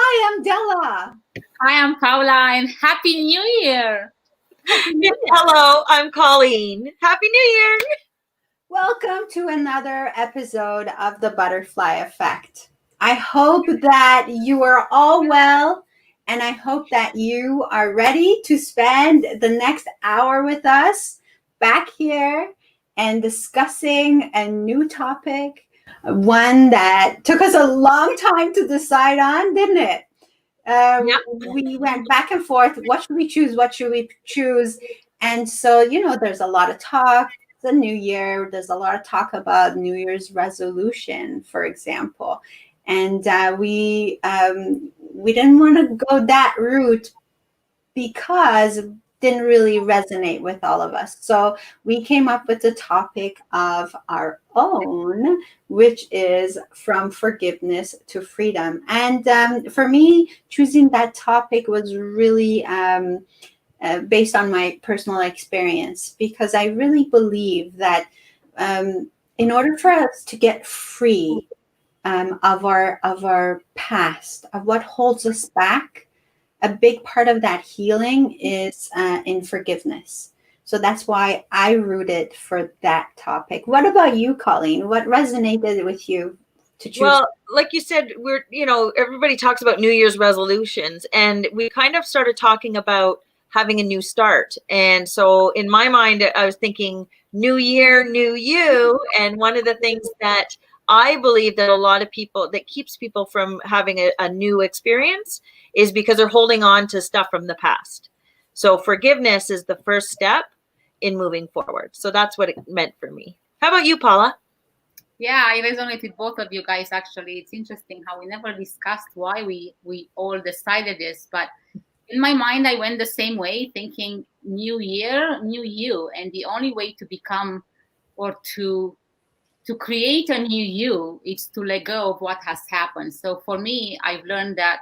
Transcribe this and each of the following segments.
Hi, I'm Della. Hi, I'm Paula, and Happy New Year! Happy New Year. Hello, I'm Colleen. Happy New Year! Welcome to another episode of The Butterfly Effect. I hope that you are all well, and I hope that you are ready to spend the next hour with us back here and discussing a new topic, one that took us a long time to decide on, didn't it? Yep. We went back and forth. What should we choose? What should we choose? And so, there's a lot of talk. It's a new year. There's a lot of talk about New Year's resolution, for example. And we didn't want to go that route because it didn't really resonate with all of us. So we came up with a topic of our own, which is from forgiveness to freedom. And for me, choosing that topic was really based on my personal experience, because I really believe that in order for us to get free of our past, of what holds us back, a big part of that healing is in forgiveness. So that's why I rooted for that topic. What about you, Colleen? What resonated with you to choose? Well, like you said, everybody talks about New Year's resolutions, and we kind of started talking about having a new start. And so in my mind, I was thinking new year, new you. And one of the things that I believe that a lot of people, that keeps people from having a new experience, is because they're holding on to stuff from the past. So forgiveness is the first step in moving forward. So that's what it meant for me. How about you, Paula? Yeah, I resonate with both of you guys. Actually, it's interesting how we never discussed why we all decided this, but in my mind, I went the same way, thinking new year, new you, and the only way to become or to create a new you is to let go of what has happened. So for me, I've learned that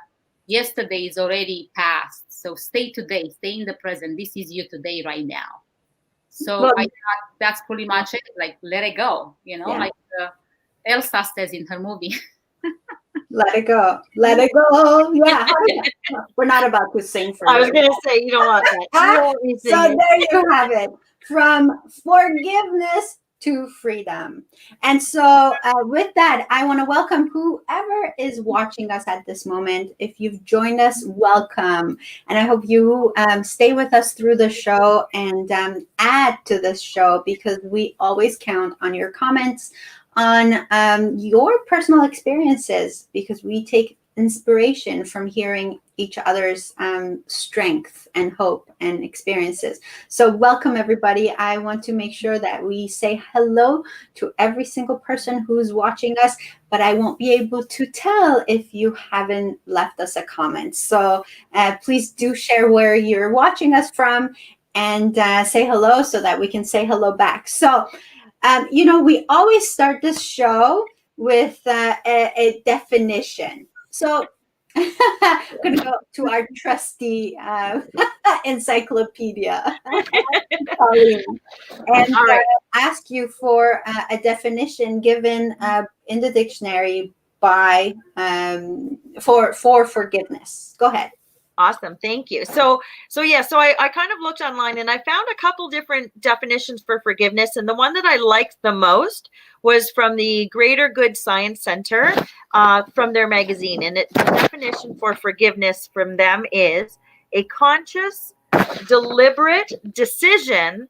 yesterday is already past. So stay today, stay in the present. This is you today, right now. So I thought that's pretty much it. Like, let it go, like Elsa says in her movie. Let it go. Let it go. Yeah. We're not about to sing for I was going to say, you don't want that. So there you have it. From forgiveness to freedom. And so with that, I want to welcome whoever is watching us at this moment. If you've joined us, welcome. And I hope you stay with us through the show and add to this show, because we always count on your comments, on your personal experiences, because we take inspiration from hearing each other's strength and hope and experiences. So welcome, everybody. I want to make sure that we say hello to every single person who's watching us, but I won't be able to tell if you haven't left us a comment. So please do share where you're watching us from and say hello so that we can say hello back. So we always start this show with a definition. So I'm going to go to our trusty encyclopedia and ask you for a definition given in the dictionary by for forgiveness. Go ahead. Awesome. Thank you. So I kind of looked online and I found a couple different definitions for forgiveness. And the one that I liked the most was from the Greater Good Science Center from their magazine. And the definition for forgiveness from them is a conscious, deliberate decision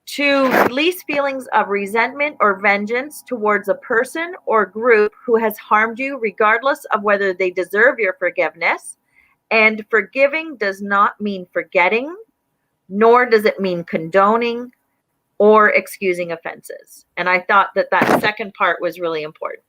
to release feelings of resentment or vengeance towards a person or group who has harmed you, regardless of whether they deserve your forgiveness. And forgiving does not mean forgetting, nor does it mean condoning or excusing offenses. And I thought that second part was really important.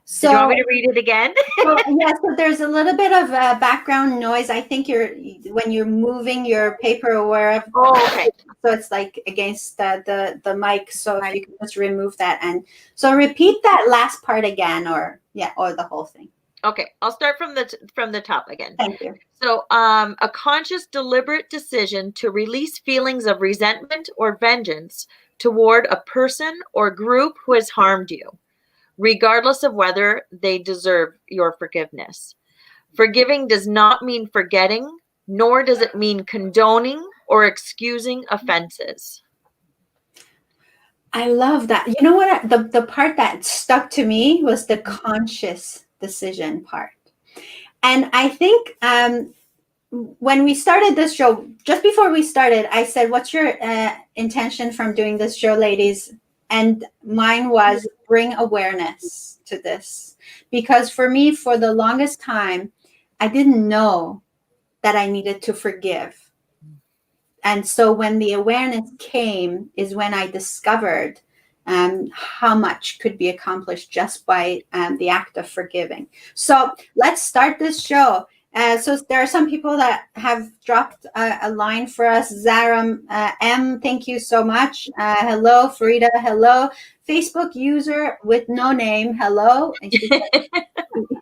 So, do you want me to read it again? Yes, so there's a little bit of background noise. I think when you're moving your paper or wherever. Oh, okay. So it's like against the mic. So if you can just remove that. And so repeat that last part again, or the whole thing. Okay, I'll start from the top again. Thank you. So, a conscious, deliberate decision to release feelings of resentment or vengeance toward a person or group who has harmed you, regardless of whether they deserve your forgiveness. Forgiving does not mean forgetting, nor does it mean condoning or excusing offenses. I love that. You know what? The part that stuck to me was the conscious decision part. And I think when we started this show, just before we started, I said, "What's your intention from doing this show, ladies?" And mine was bring awareness to this. Because for me, for the longest time, I didn't know that I needed to forgive. And so when the awareness came is when I discovered how much could be accomplished just by the act of forgiving. So let's start this show. So there are some people that have dropped a line for us. Zaram M, thank you so much. Hello, Farida. Hello, Facebook user with no name. Hello.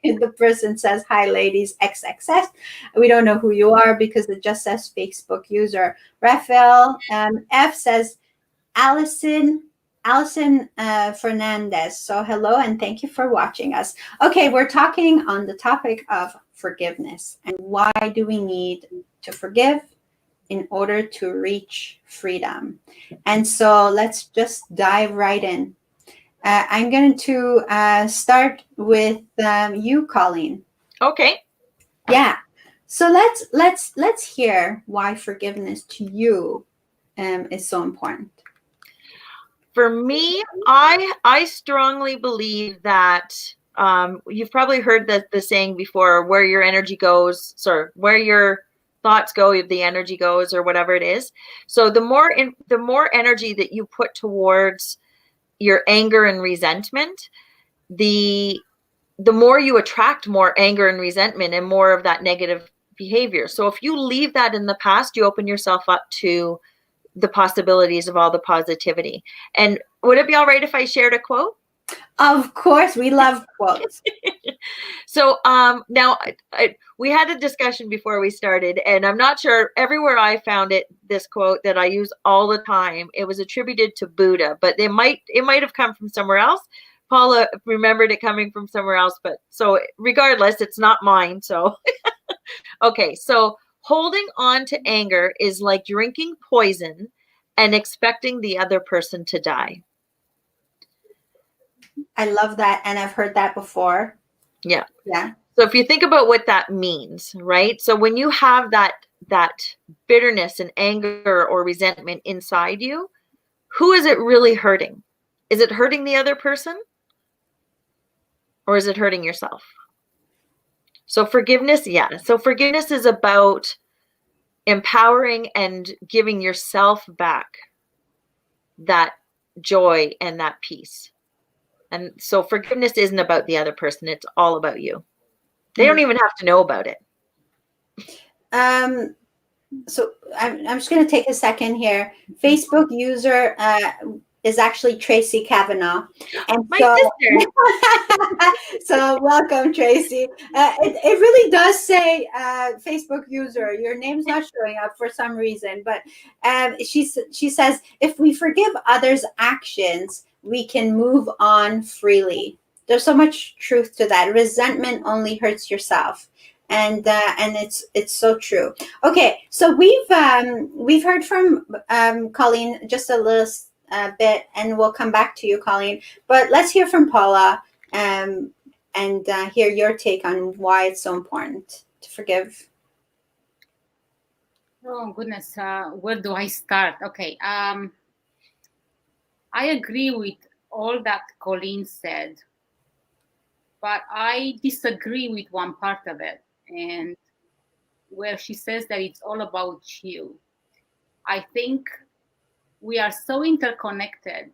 The person says, "Hi, ladies, XXS." We don't know who you are because it just says Facebook user. Raphael F says, Allison Fernandez. So hello and thank you for watching us. Okay, we're talking on the topic of forgiveness and why do we need to forgive in order to reach freedom. And so let's just dive right in. I'm going to start with you, Colleen. Okay. Yeah. So let's hear why forgiveness to you is so important. For me, I strongly believe that you've probably heard the saying before, where your energy goes, where your thoughts go, the energy goes, or whatever it is. So the more energy that you put towards your anger and resentment, the more you attract more anger and resentment and more of that negative behavior. So if you leave that in the past, you open yourself up to the possibilities of all the positivity. And would it be all right if I shared a quote? Of course, we love quotes. So now we had a discussion before we started, and I'm not sure everywhere I found it, this quote that I use all the time, it was attributed to Buddha, but it might have come from somewhere else. Paula remembered it coming from somewhere else, but so regardless, it's not mine. So, okay. So holding on to anger is like drinking poison and expecting the other person to die. I love that. And I've heard that before. Yeah. Yeah. So if you think about what that means, right? So when you have that bitterness and anger or resentment inside you, who is it really hurting? Is it hurting the other person? Or is it hurting yourself? So forgiveness, yeah. So forgiveness is about empowering and giving yourself back that joy and that peace. And so forgiveness isn't about the other person. It's all about you. They don't even have to know about it. So I'm just going to take a second here. Facebook user is actually Tracy Kavanaugh. And my sister. So welcome, Tracy. It really does say Facebook user. Your name's not showing up for some reason, but she says, if we forgive others' actions, we can move on freely. There's so much truth to that. Resentment only hurts yourself. And it's so true. Okay, so we've heard from Colleen just a little bit, and we'll come back to you, Colleen. But let's hear from Paula and hear your take on why it's so important to forgive. Oh goodness, where do I start? Okay, I agree with all that Colleen said, but I disagree with one part of it. And where she says that it's all about you. I think we are so interconnected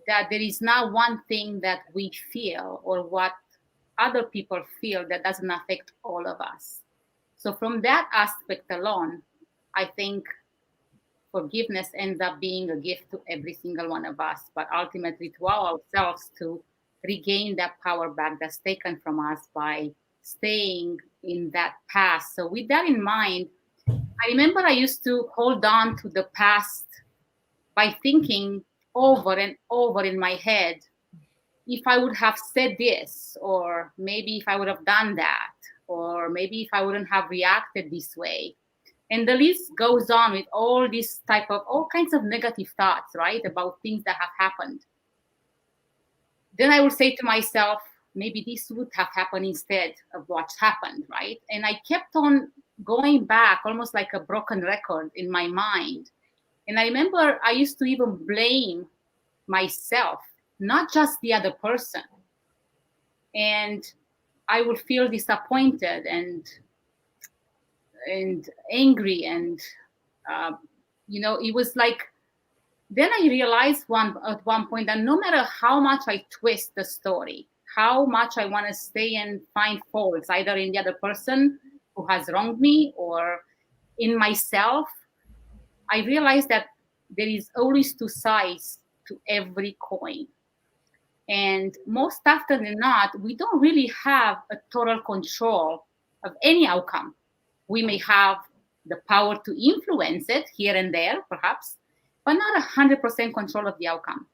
that there is not one thing that we feel or what other people feel that doesn't affect all of us. So from that aspect alone, I think forgiveness ends up being a gift to every single one of us, but ultimately to ourselves to regain that power back that's taken from us by staying in that past. So with that in mind, I remember I used to hold on to the past by thinking over and over in my head if I would have said this, or maybe if I would have done that, or maybe if I wouldn't have reacted this way. And the list goes on with all kinds of negative thoughts, right, about things that have happened. Then I would say to myself, maybe this would have happened instead of what's happened, right? And I kept on going back, almost like a broken record in my mind. And I remember I used to even blame myself, not just the other person. And I would feel disappointed and angry, and it was like, then I realized at one point that no matter how much I twist the story, how much I want to stay and find faults either in the other person who has wronged me or in myself, I realized that there is always two sides to every coin. And most often than not, we don't really have a total control of any outcome. We may have the power to influence it here and there, perhaps, but not 100% control of the outcome.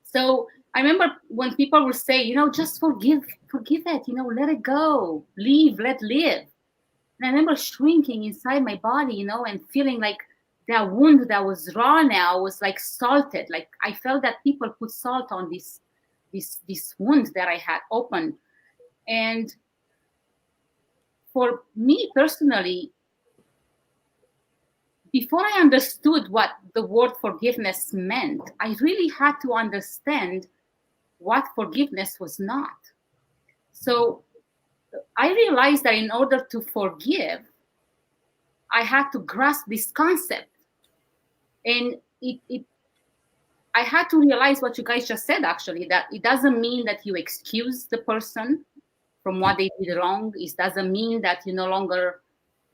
So I remember when people would say, just forgive it, let it go, let live. And I remember shrinking inside my body, and feeling like that wound that was raw now was like salted. Like I felt that people put salt on this wound that I had opened. And for me personally, before I understood what the word forgiveness meant, I really had to understand what forgiveness was not. So I realized that in order to forgive, I had to grasp this concept. And I had to realize what you guys just said, actually, that it doesn't mean that you excuse the person from what they did wrong. It doesn't mean that you no longer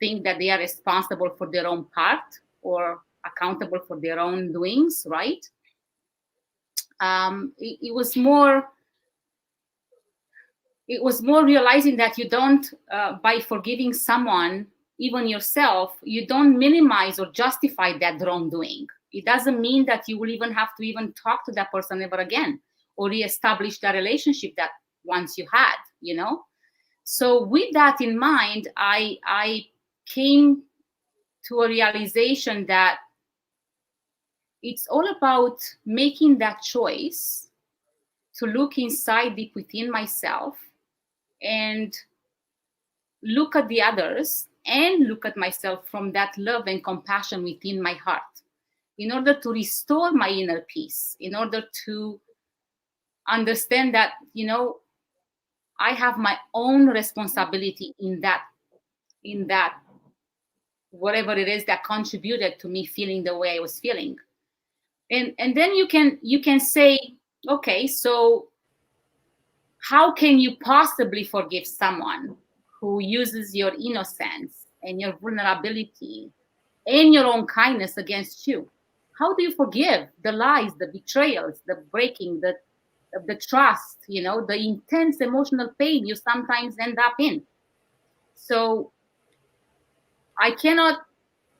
think that they are responsible for their own part or accountable for their own doings, right? It was more realizing that you don't, by forgiving someone, even yourself, you don't minimize or justify that wrongdoing. It doesn't mean that you will even have to even talk to that person ever again or reestablish the relationship that once you had, So with that in mind, I came to a realization that it's all about making that choice to look inside deep within myself and look at the others and look at myself from that love and compassion within my heart, in order to restore my inner peace, in order to understand that, I have my own responsibility in that whatever it is that contributed to me feeling the way I was feeling. And then you can say, okay, so how can you possibly forgive someone who uses your innocence and your vulnerability and your own kindness against you? How do you forgive the lies, the betrayals, the breaking, the trust, the intense emotional pain you sometimes end up in? So I cannot,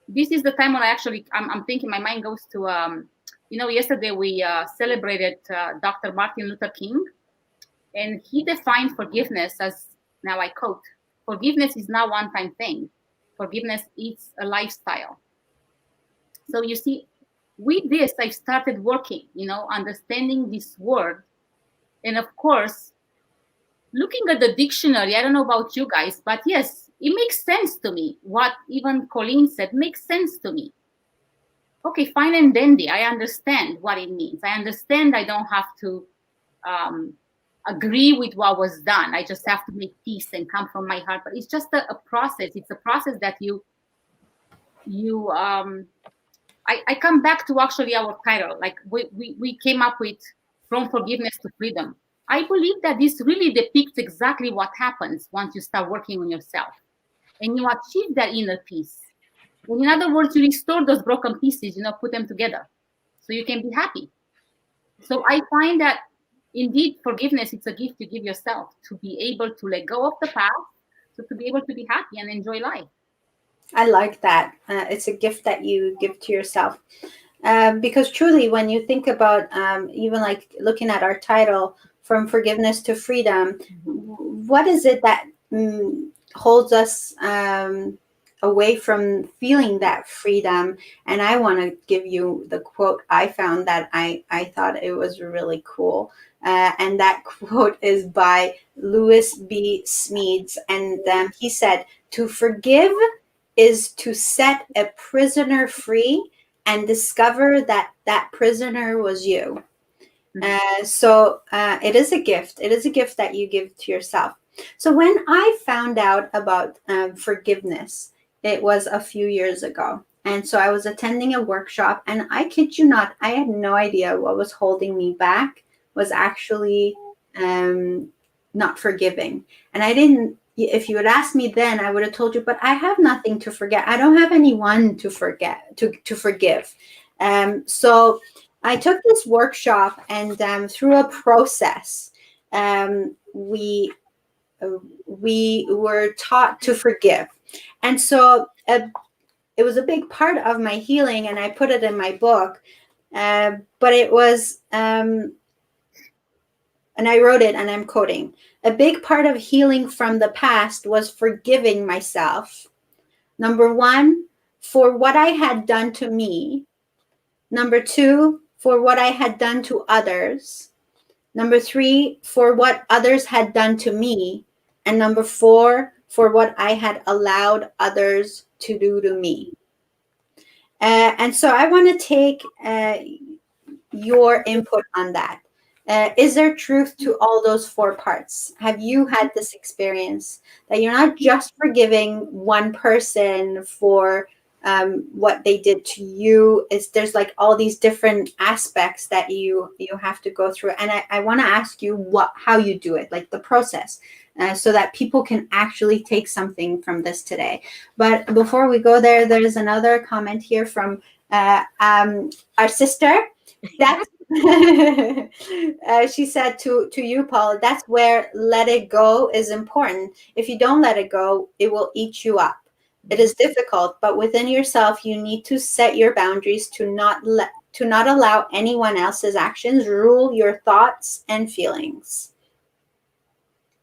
this is the time when I'm thinking, my mind goes to, yesterday we celebrated Dr. Martin Luther King, and he defined forgiveness as, now I quote, "Forgiveness is not a one-time thing. Forgiveness is a lifestyle." So you see, with this, I started working, understanding this word. And of course, looking at the dictionary, I don't know about you guys, but yes, it makes sense to me. What even Colleen said makes sense to me. Okay, fine and dandy. I understand what it means. I understand I don't have to agree with what was done. I just have to make peace and come from my heart. But it's just a process. It's a process that I come back to actually our title. Like we came up with From Forgiveness to Freedom. I believe that this really depicts exactly what happens once you start working on yourself and you achieve that inner peace. And in other words, you restore those broken pieces, put them together so you can be happy. So I find that indeed forgiveness, it's a gift you give yourself to be able to let go of the past, so to be able to be happy and enjoy life. I like that. It's a gift that you give to yourself. Because truly, when you think about even like looking at our title, From Forgiveness to Freedom, what is it that holds us away from feeling that freedom? And I want to give you the quote I found that I thought it was really cool. And that quote is by Lewis B. Smedes. And he said, "To forgive is to set a prisoner free and discover that that prisoner was you." So it is a gift. It is a gift that you give to yourself. So when I found out about forgiveness, it was a few years ago. And so I was attending a workshop, and I kid you not, I had no idea what was holding me back was actually not forgiving. And I didn't, if you had asked me then, I would have told you, but I have nothing to forget. I don't have anyone to forget, to forgive. So I took this workshop, and through a process, we were taught to forgive. And so it was a big part of my healing, and I put it in my book. But it was, and I wrote it, and I'm quoting, "A big part of healing from the past was forgiving myself. Number one, for what I had done to me. Number two, for what I had done to others. Number three, for what others had done to me. And number four, for what I had allowed others to do to me." And so I want to take your input on that. Is there truth to all those four parts? Have you had this experience that you're not just forgiving one person for what they did to you? There's like all these different aspects that you have to go through, and I want to ask you how you do it, like the process, so that people can actually take something from this today. But before we go there, there's another comment here from our sister. That's she said to you, Paula, that's where let it go is important. If you don't let it go, it will eat you up. It is difficult, but within yourself, you need to set your boundaries to not allow anyone else's actions rule your thoughts and feelings.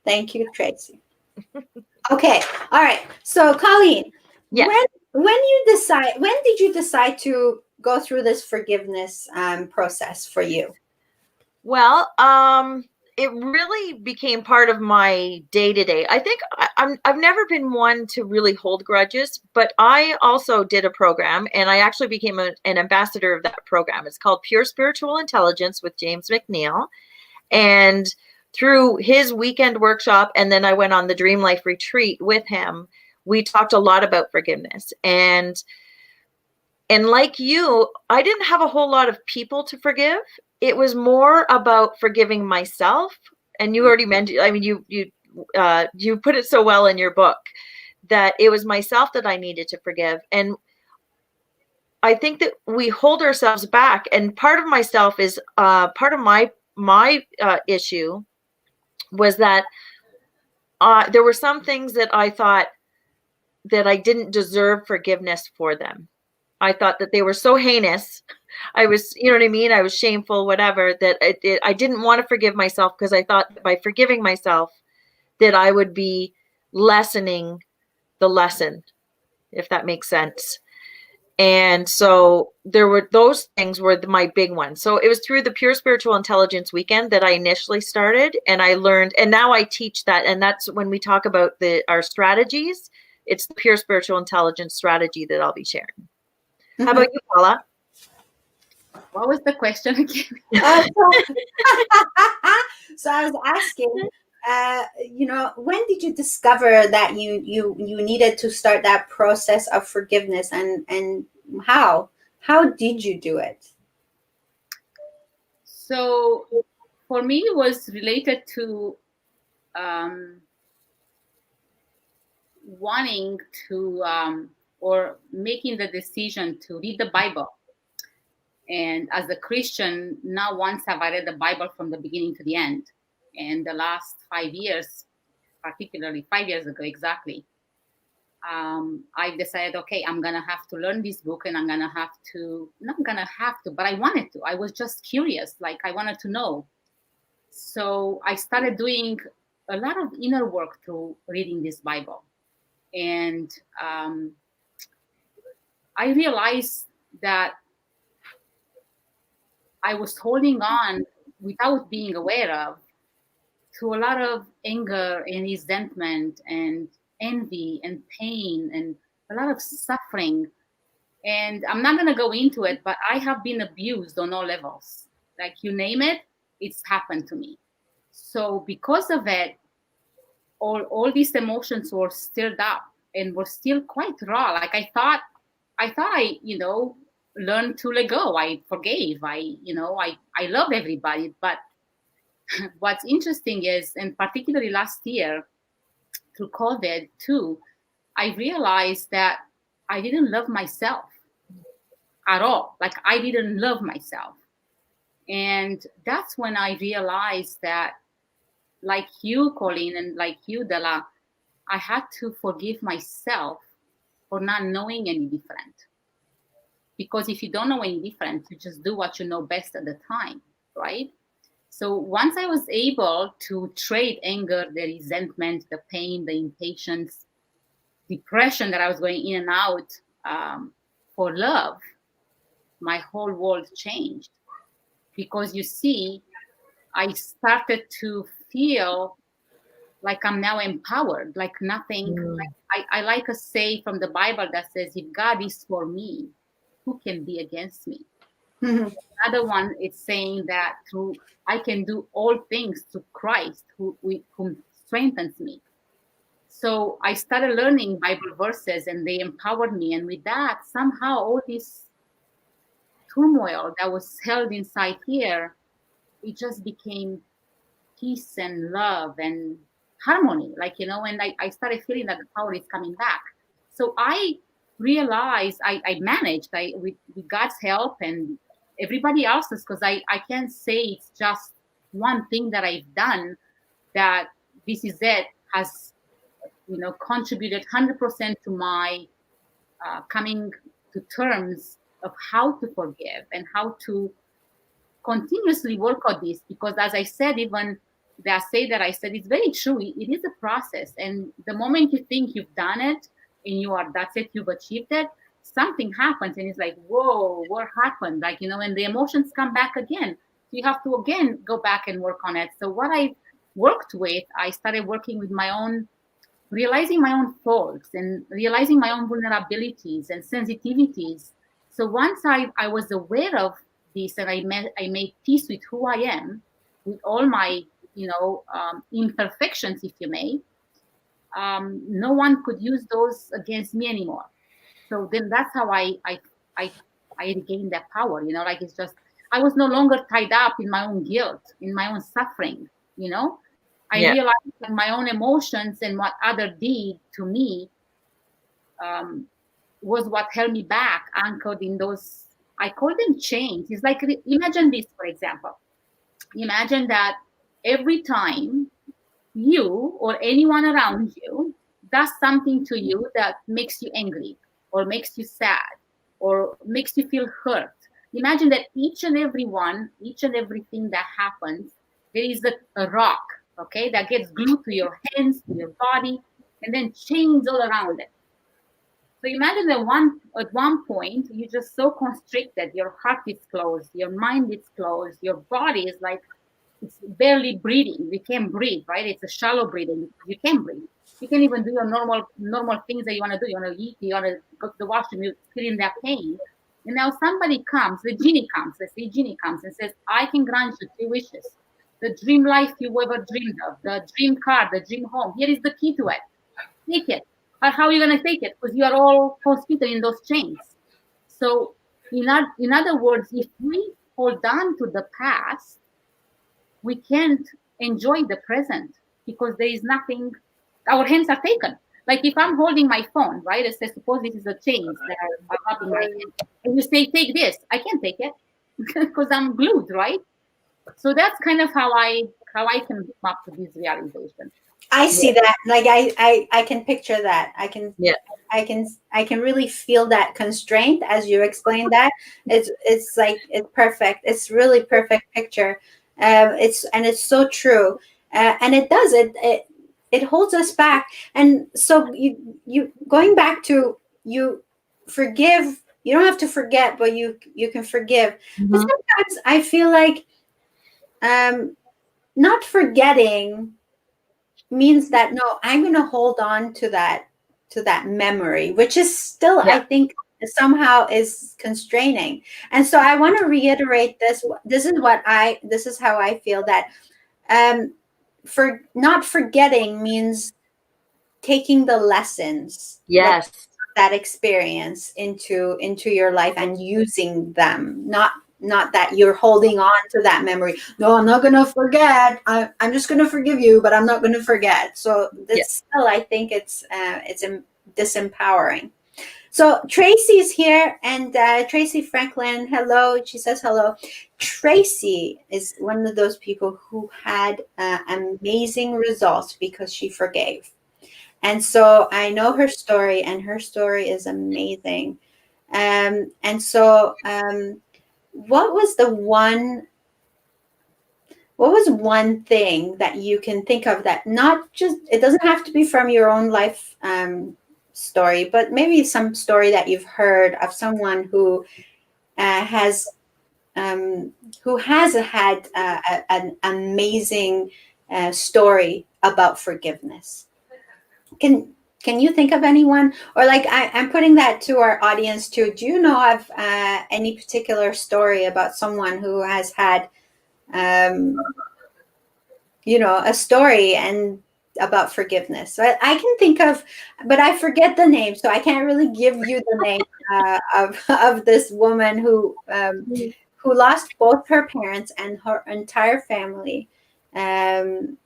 Thank you, Tracy. Okay, all right. So, Colleen, Yes. when did you decide to go through this forgiveness process for you? Well, it really became part of my day to day. I think I've never been one to really hold grudges, but I also did a program, and I actually became an ambassador of that program. It's called Pure Spiritual Intelligence with James McNeil. And through his weekend workshop, and then I went on the Dream Life retreat with him, we talked a lot about forgiveness. And like you, I didn't have a whole lot of people to forgive. It was more about forgiving myself. And you already mentioned, I mean, you put it so well in your book that it was myself that I needed to forgive. And I think that we hold ourselves back. And part of myself is part of my issue was that there were some things that I thought that I didn't deserve forgiveness for them. I thought that they were so heinous. I was, you know what I mean? I was shameful, whatever, that I didn't want to forgive myself because I thought that by forgiving myself that I would be lessening the lesson, if that makes sense. And so there were those things were my big ones. So it was through the Pure Spiritual Intelligence weekend that I initially started, and I learned, and now I teach that. And that's when we talk about our strategies, it's the Pure Spiritual Intelligence strategy that I'll be sharing. Mm-hmm. How about you, Paula? What was the question again? So I was asking, when did you discover that you needed to start that process of forgiveness, and how did you do it? So for me, it was related to wanting to or making the decision to read the Bible. And as a Christian, not once have I read the Bible from the beginning to the end. And the last 5 years, particularly 5 years ago exactly, I decided, okay, I'm gonna have to learn this book, and I'm gonna have to, not gonna have to, but I wanted to. I was just curious, like I wanted to know. So I started doing a lot of inner work through reading this Bible. And I realized that I was holding on without being aware of to a lot of anger and resentment and envy and pain and a lot of suffering. And I'm not going to go into it, but I have been abused on all levels. Like you name it, it's happened to me. So because of it, all these emotions were stirred up and were still quite raw. Like I thought I, learned to let go. I forgave. I love everybody. But what's interesting is, and particularly last year through COVID too, I realized that I didn't love myself at all. Like I didn't love myself. And that's when I realized that, like you, Colleen, and like you, Della, I had to forgive myself for not knowing any different. Because if you don't know any different, you just do what you know best at the time, right? So once I was able to trade anger, the resentment, the pain, the impatience, depression that I was going in and out for love, my whole world changed. Because you see, I started to feel like I'm now empowered, like nothing. I like a say from the Bible that says, if God is for me, who can be against me? Another one is saying that I can do all things through Christ who strengthens me. So I started learning Bible verses and they empowered me. And with that, somehow all this turmoil that was held inside here, it just became peace and love and harmony. And I started feeling that the power is coming back. So I realized I managed with God's help and everybody else's, because I can't say it's just one thing that I've done that this is it has contributed 100% to my coming to terms of how to forgive and how to continuously work on this. Because as I said, even the essay that I said, it's very true. It is a process, and the moment you think you've done it and that's it, you've achieved it, something happens and it's like, whoa, what happened? And the emotions come back again. So you have to again go back and work on it. So what I worked with, I started working with realizing my own faults and realizing my own vulnerabilities and sensitivities. So once I was aware of this and I made peace with who I am, with all my imperfections, if you may, no one could use those against me anymore. So then that's how I regained that power. It's just, I was no longer tied up in my own guilt, in my own suffering. I realized that my own emotions and what other did to me was what held me back, anchored in those, I call them chains. It's like, imagine this, for example. Imagine that every time you or anyone around you does something to you that makes you angry or makes you sad or makes you feel hurt, imagine that each and everything that happens, there is a rock, okay, that gets glued to your hands, to your body, and then chains all around it. So imagine that at one point, you're just so constricted, your heart is closed, your mind is closed, your body is like, it's barely breathing. You can't breathe, right? It's a shallow breathing. You can't breathe. You can't even do your normal things that you want to do. You want to eat, you want to go to the washroom, you feel in that pain. And now somebody comes, let's say genie comes and says, I can grant you 3 wishes. The dream life you ever dreamed of, the dream car, the dream home. Here is the key to it. Take it. But how are you going to take it? Because you are all constricted in those chains. So in other words, if we hold on to the past, we can't enjoy the present because there is nothing, our hands are taken. Like if I'm holding my phone, right? It says, suppose this is a chain that I'm up in my hand. And you say, take this. I can't take it because I'm glued, right? So that's kind of how I came up to this realization. I see that. Like I can picture that. Yeah. I can really feel that constraint as you explained that. It's like it's perfect. It's really perfect picture. It's so true. And it does it holds us back. And so you going back to you forgive. You don't have to forget, but you can forgive. But Mhm. sometimes I feel like not forgetting means that no, I'm going to hold on to that memory, which is still, I Yeah. think, somehow is constraining. And so I want to reiterate this. This is how I feel that for not forgetting means taking the lessons, like Yes. that experience into your life and using them, not that you're holding on to that memory. No, I'm not gonna forget. I'm just gonna forgive you, but I'm not gonna forget. So Yeah. it's still, I think it's disempowering. So Tracy's here, and Tracy Franklin, hello. She says hello. Tracy is one of those people who had amazing results because she forgave. And so I know her story, and her story is amazing. And so, what was one thing that you can think of that not just, it doesn't have to be from your own life story, but maybe some story that you've heard of someone who has had an amazing story about forgiveness. Can you think of anyone? Or like I'm putting that to our audience too. Do you know of any particular story about someone who has had a story and about forgiveness? So I can think of, but I forget the name, so I can't really give you the name of this woman who lost both her parents and her entire family um,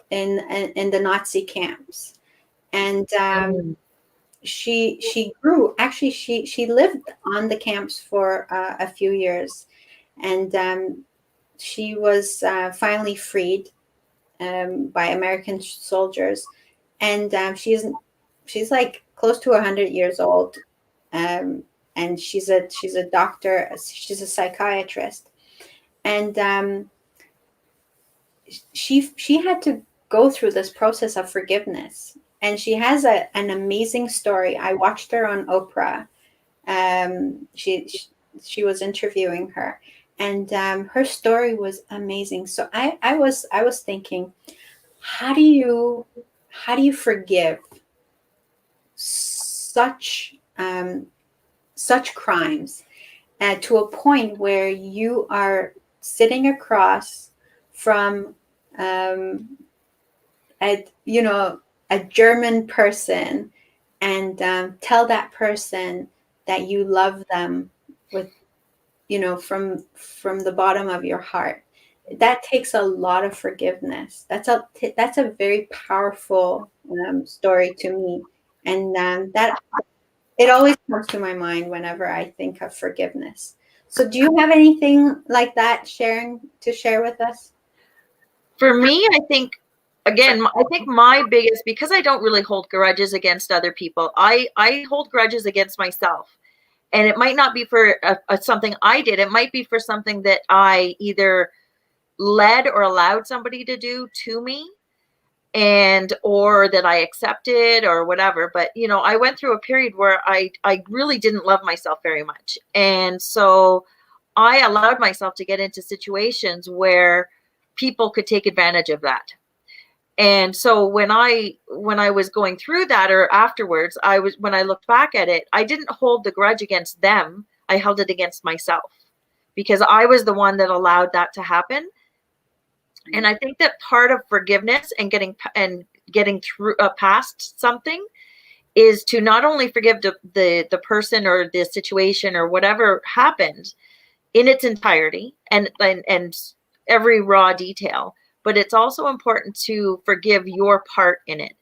in the Nazi camps. And she grew, actually she lived on the camps for a few years, and she was finally freed by American soldiers, and she's like close to 100 years old, and she's a doctor, she's a psychiatrist, and she had to go through this process of forgiveness, and she has an amazing story. I watched her on Oprah. She was interviewing her, and her story was amazing. So I was thinking, how do you forgive such crimes to a point where you are sitting across from a German person, and tell that person that you love them with, from the bottom of your heart? That takes a lot of forgiveness. That's a very powerful story to me, and that it always comes to my mind whenever I think of forgiveness. So do you have anything like that to share with us? For me, I think, again, I think my biggest, because I don't really hold grudges against other people, I hold grudges against myself. And it might not be for something I did. It might be for something that I either led or allowed somebody to do to me, and or that I accepted or whatever. But I went through a period where I really didn't love myself very much, and so I allowed myself to get into situations where people could take advantage of that. And so when I was going through that, or afterwards, when I looked back at it, I didn't hold the grudge against them. I held it against myself, because I was the one that allowed that to happen. And I think that part of forgiveness and getting through past something is to not only forgive the person or the situation or whatever happened in its entirety and every raw detail, but it's also important to forgive your part in it.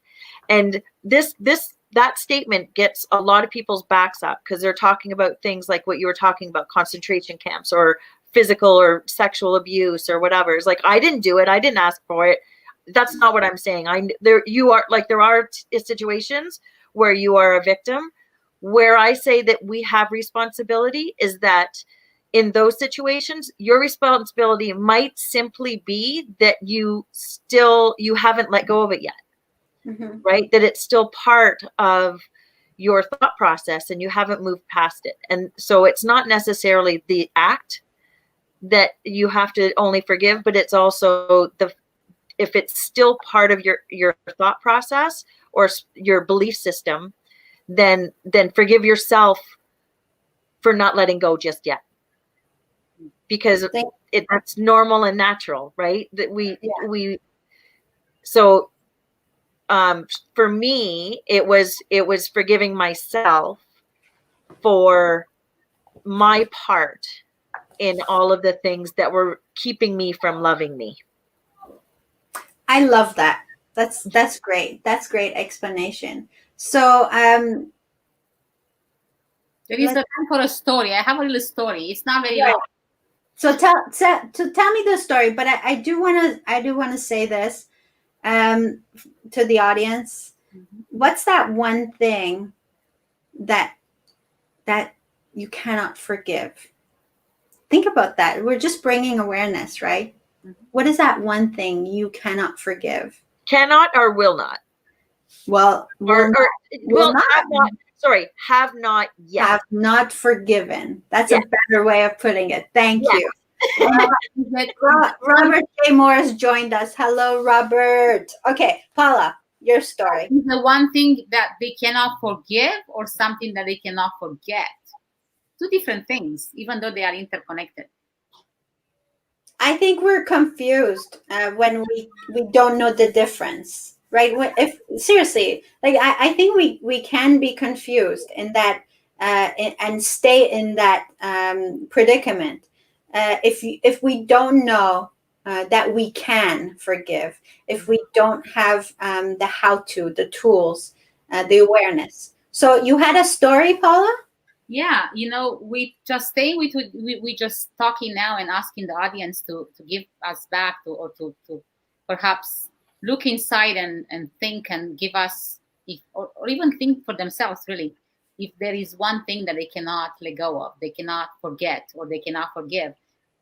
And that statement gets a lot of people's backs up, because they're talking about things like what you were talking about, concentration camps or physical or sexual abuse or whatever. It's like, I didn't do it. I didn't ask for it. that's not what I'm saying. There are situations where you are a victim. Where I say that we have responsibility is that in those situations, your responsibility might simply be that you haven't let go of it yet, Mm-hmm. right? That it's still part of your thought process and you haven't moved past it. And so it's not necessarily the act that you have to only forgive, but it's also if it's still part of your thought process or your belief system, then forgive yourself for not letting go just yet, because that's normal and natural, right? That so for me, it was forgiving myself for my part in all of the things that were keeping me from loving me. I love that. That's great. That's great explanation. So there is a time for a story. I have a little story. It's not very right. long. So tell me the story, but I do want to say this to the audience. Mm-hmm. What's that one thing that you cannot forgive? Think about that. We're just bringing awareness, right? Mm-hmm. What is that one thing you cannot forgive? Cannot or will not? Well, will not. Have not yet. Have not forgiven. That's a better way of putting it. Thank you. Robert J. Morris joined us. Hello, Robert. Okay, Paula, your story. The one thing that they cannot forgive or something that they cannot forget. Two different things, even though they are interconnected. I think we're confused when we don't know the difference, right? If seriously, like I think we can be confused in that and stay in that predicament if we don't know that we can forgive, if we don't have the how-to, the tools, the awareness. So you had a story, Paula? Yeah, we just stay with we just talking now and asking the audience to give us back or to perhaps look inside and think and give us or even think for themselves really if there is one thing that they cannot let go of, they cannot forget or they cannot forgive.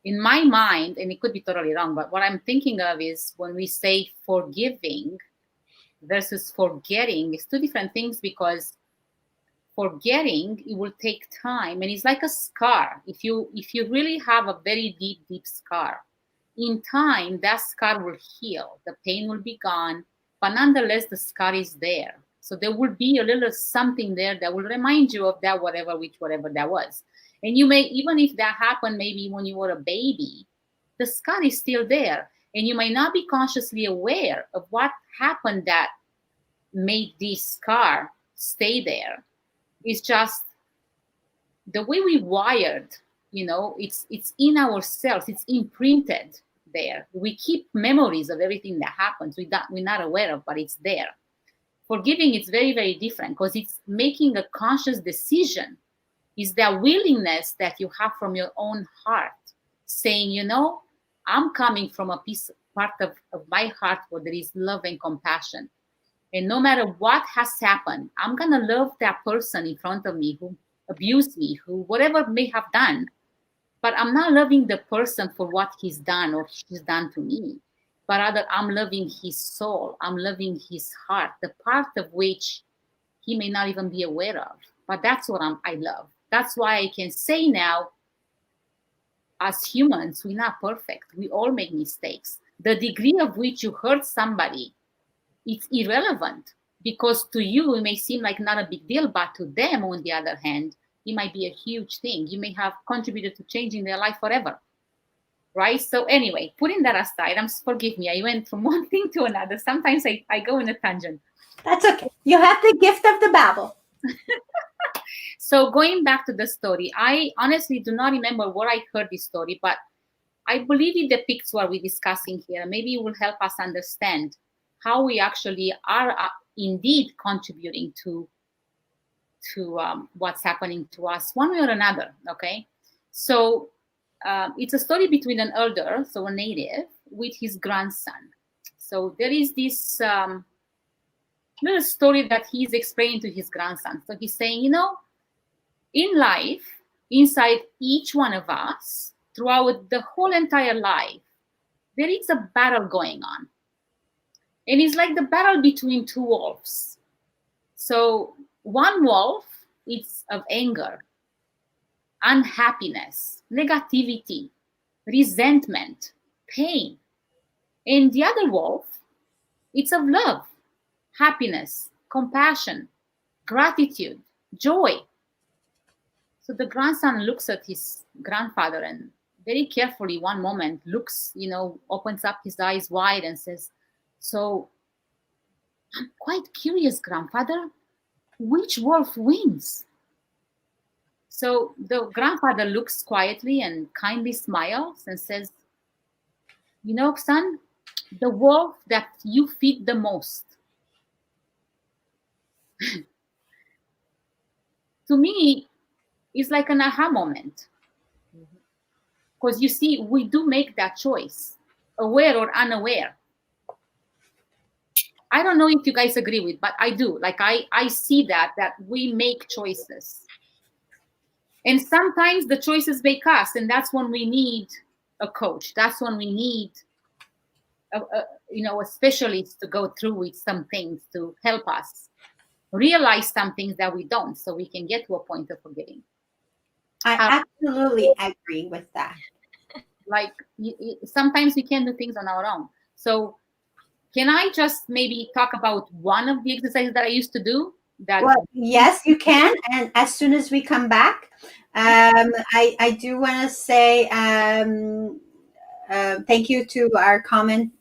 In my mind, and it could be totally wrong, but what I'm thinking of is when we say forgiving versus forgetting, it's two different things, because forgetting, it will take time, and it's like a scar. If you really have a very deep scar, in time that scar will heal, the pain will be gone, but nonetheless the scar is there. So there will be a little something there that will remind you of that whatever that was. And you may, even if that happened maybe when you were a baby, the scar is still there, and you might not be consciously aware of what happened that made this scar stay there. It's just the way we wired, it's in ourselves, it's imprinted there. We keep memories of everything that happens we're not aware of, but it's there. Forgiving is very, very different, because it's making a conscious decision. It's that willingness that you have from your own heart, saying, I'm coming from part of my heart where there is love and compassion. And no matter what has happened, I'm going to love that person in front of me who abused me, who whatever may have done. But I'm not loving the person for what he's done or she's done to me. But rather, I'm loving his soul. I'm loving his heart, the part of which he may not even be aware of. But that's what I love. That's why I can say now, as humans, we're not perfect. We all make mistakes. The degree of which you hurt somebody, it's irrelevant, because to you it may seem like not a big deal, but to them, on the other hand, it might be a huge thing. You may have contributed to changing their life forever, right? So anyway, putting that aside, forgive me, I went from one thing to another. Sometimes I go in a tangent. That's okay. You have the gift of the babble. So going back to the story, I honestly do not remember where I heard this story, but I believe it depicts what we're discussing here. Maybe it will help us understand how we actually are indeed contributing to what's happening to us one way or another, okay? So it's a story between an elder, so a native, with his grandson. So there is this little story that he's explaining to his grandson. So he's saying, in life, inside each one of us, throughout the whole entire life, there is a battle going on. And it's like the battle between two wolves. So one wolf is of anger, unhappiness, negativity, resentment, pain. And the other wolf, it's of love, happiness, compassion, gratitude, joy. So the grandson looks at his grandfather and very carefully, one moment, looks, opens up his eyes wide and says, "So I'm quite curious, grandfather, which wolf wins?" So the grandfather looks quietly and kindly smiles and says, "Son, the wolf that you feed the most." To me, it's like an aha moment. Because you see, we do make that choice, aware or unaware. I don't know if you guys agree with, but I do. Like I see that we make choices. And sometimes the choices make us, and that's when we need a coach. That's when we need a specialist to go through with some things to help us realize some things that we don't, so we can get to a point of forgiving. I absolutely agree with that. Like sometimes we can't do things on our own. So can I just maybe talk about one of the exercises that I used to do? Well, yes, you can. And as soon as we come back, I do want to say thank you to our comment,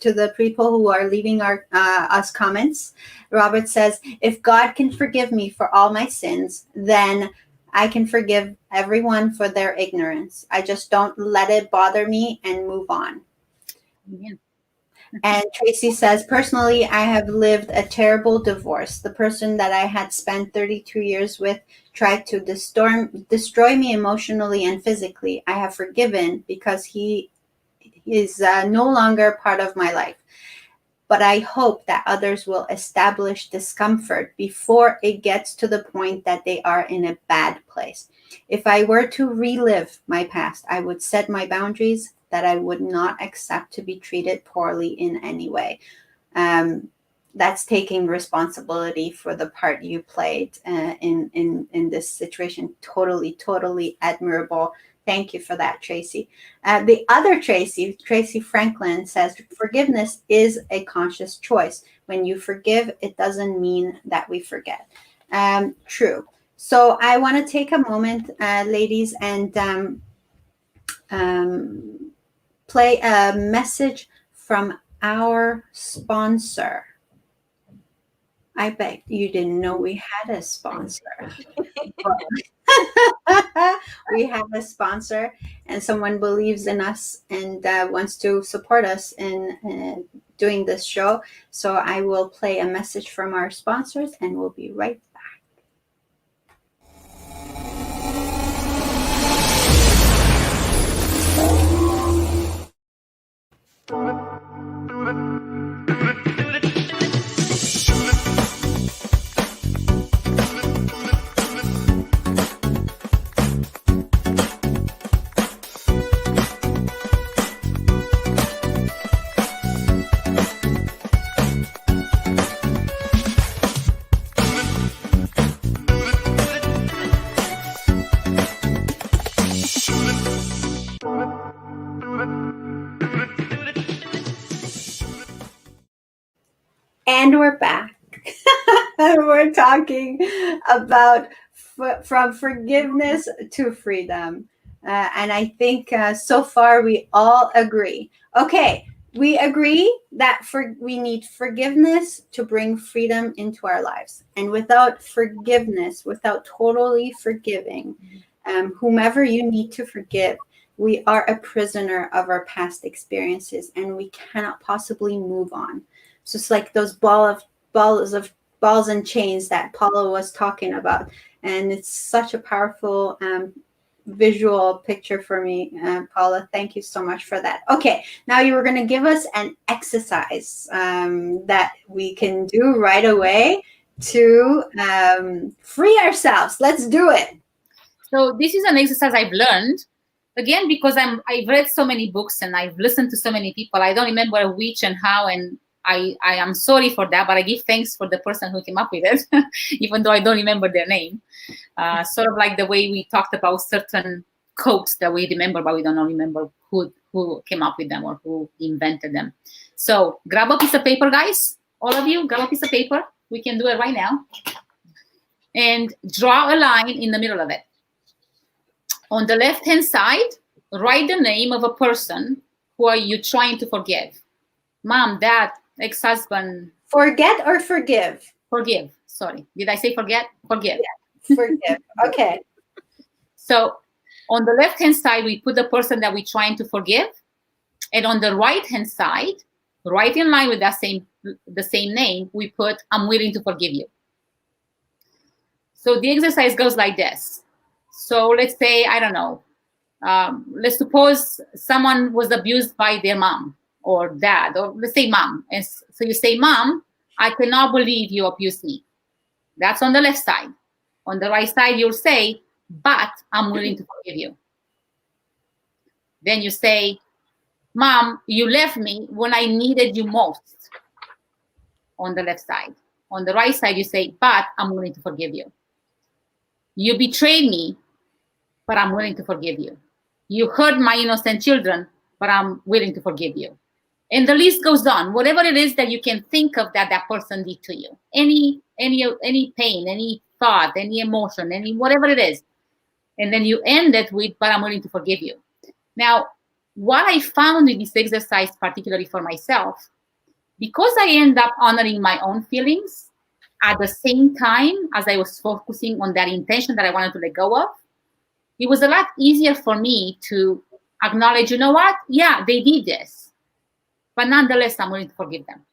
to the people who are leaving us comments. Robert says, "If God can forgive me for all my sins, then I can forgive everyone for their ignorance. I just don't let it bother me and move on." Amen. And Tracy says, "Personally, I have lived a terrible divorce. The person that I had spent 32 years with tried to destroy me emotionally and physically. I have forgiven because he is no longer part of my life. But I hope that others will establish discomfort before it gets to the point that they are in a bad place. If I were to relive my past, I would set my boundaries that I would not accept to be treated poorly in any way." That's taking responsibility for the part you played in this situation. Totally admirable. Thank you for that, Tracy. The other Tracy Franklin, says, "Forgiveness is a conscious choice. When you forgive, it doesn't mean that we forget." True. So I want to take a moment, ladies, and play a message from our sponsor. I bet you didn't know we had a sponsor. We have a sponsor, and someone believes in us and wants to support us in doing this show. So I will play a message from our sponsors, and we'll be right back. And we're back. We're talking about from forgiveness to freedom. And I think so far we all agree. Okay, we agree that we need forgiveness to bring freedom into our lives. And without forgiveness, without totally forgiving whomever you need to forgive, we are a prisoner of our past experiences and we cannot possibly move on. So it's like those balls and chains that Paula was talking about. And it's such a powerful visual picture for me, Paula. Thank you so much for that. Okay, now you were going to give us an exercise that we can do right away to free ourselves. Let's do it. So this is an exercise I've learned, again, because I've read so many books and I've listened to so many people. I don't remember which and how, and I am sorry for that, but I give thanks for the person who came up with it, even though I don't remember their name. Sort of like the way we talked about certain quotes that we remember, but we don't remember who came up with them or who invented them. So grab a piece of paper, guys. All of you, grab a piece of paper. We can do it right now. And draw a line in the middle of it. On the left-hand side, write the name of a person who are you trying to forgive. Mom, dad, ex-husband. Forget or forgive? Forgive. Sorry. Did I say forget? Forgive. Yeah, forgive. Okay. So on the left-hand side, we put the person that we're trying to forgive. And on the right-hand side, right in line with the same name, we put, I'm willing to forgive you. So the exercise goes like this. So let's say, I don't know, let's suppose someone was abused by their mom or dad, or let's say mom. And so you say, Mom, I cannot believe you abused me. That's on the left side. On the right side, you'll say, but I'm willing to forgive you. Then you say, Mom, you left me when I needed you most. On the left side. On the right side, you say, but I'm willing to forgive you. You betrayed me, but I'm willing to forgive you. You hurt my innocent children, but I'm willing to forgive you. And the list goes on. Whatever it is that you can think of that person did to you, any pain, any thought, any emotion, any whatever it is, and then you end it with, but I'm willing to forgive you. Now, what I found in this exercise, particularly for myself, because I end up honoring my own feelings at the same time as I was focusing on that intention that I wanted to let go of, it was a lot easier for me to acknowledge, you know what? Yeah, they did this, but nonetheless, I'm willing to forgive them.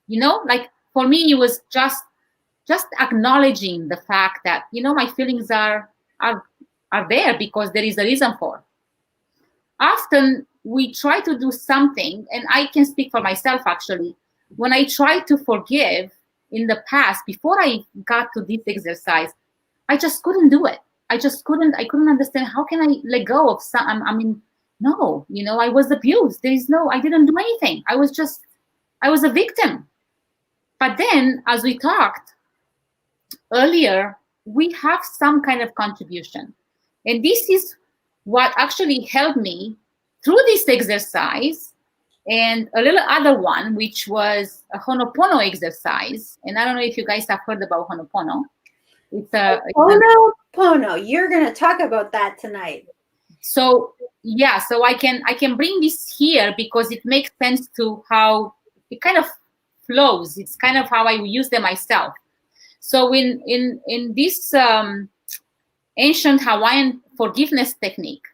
You know, like for me, it was just acknowledging the fact that, you know, my feelings are there because there is a reason for. Often we try to do something, and I can speak for myself actually. When I tried to forgive in the past, before I got to this exercise, I just couldn't do it. I couldn't understand, how can I let go of some, no, you know, I was abused. I didn't do anything. I was a victim. But then, as we talked earlier, we have some kind of contribution. And this is what actually helped me through this exercise and a little other one, which was a Ho'oponopono exercise. And I don't know if you guys have heard about Ho'oponopono. Ho'oponopono. You're going to talk about that tonight. So yeah, so I can bring this here because it makes sense to how it kind of flows. It's kind of how I use them myself. So in this ancient Hawaiian forgiveness technique,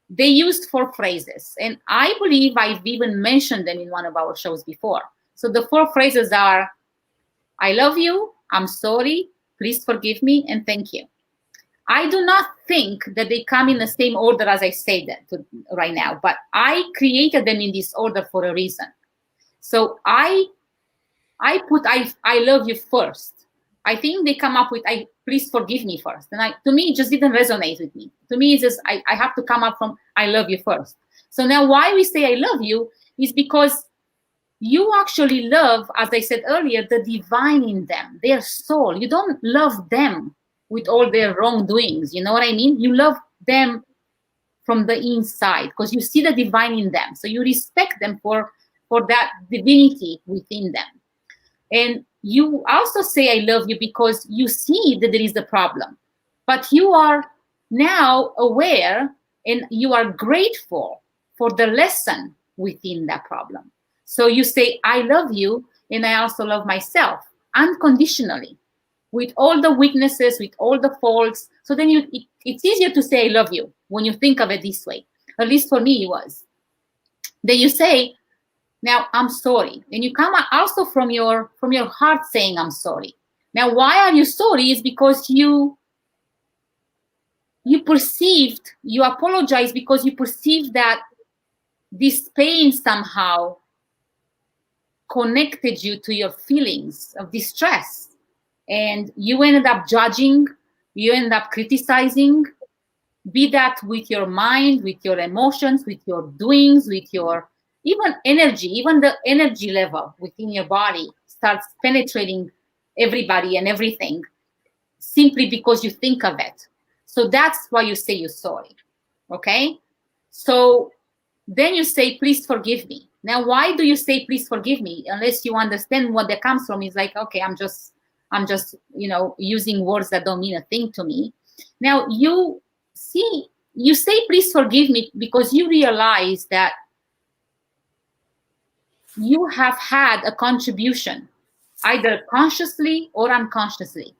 they used 4 phrases, and I believe I've even mentioned them in one of our shows before. So the 4 phrases are, I love you, I'm sorry, please forgive me, and thank you. I do not think that they come in the same order as I say that right now, but I created them in this order for a reason. So I put I love you first. I think they come up with please forgive me first. And to me, it just didn't resonate with me. To me, it's just I have to come up from I love you first. So now why we say I love you is because you actually love, as I said earlier, the divine in them, their soul. You don't love them with all their wrongdoings. You know what I mean? You love them from the inside because you see the divine in them. So you respect them for that divinity within them. And you also say I love you because you see that there is a problem, but you are now aware and you are grateful for the lesson within that problem. So you say I love you, and I also love myself unconditionally, with all the weaknesses, with all the faults. So then it's easier to say I love you when you think of it this way. At least for me it was. Then you say, now I'm sorry. And you come also from your heart saying I'm sorry. Now why are you sorry is because you you apologize because you perceived that this pain somehow connected you to your feelings of distress. And you ended up judging, you ended up criticizing, be that with your mind, with your emotions, with your doings, with your even energy, even the energy level within your body starts penetrating everybody and everything simply because you think of it. So that's why you say you're sorry. Okay? So then you say, please forgive me. Now, why do you say, please forgive me? Unless you understand what that comes from. It's like, okay, I'm just, using words that don't mean a thing to me. Now you see, you say, please forgive me because you realize that you have had a contribution, either consciously or unconsciously,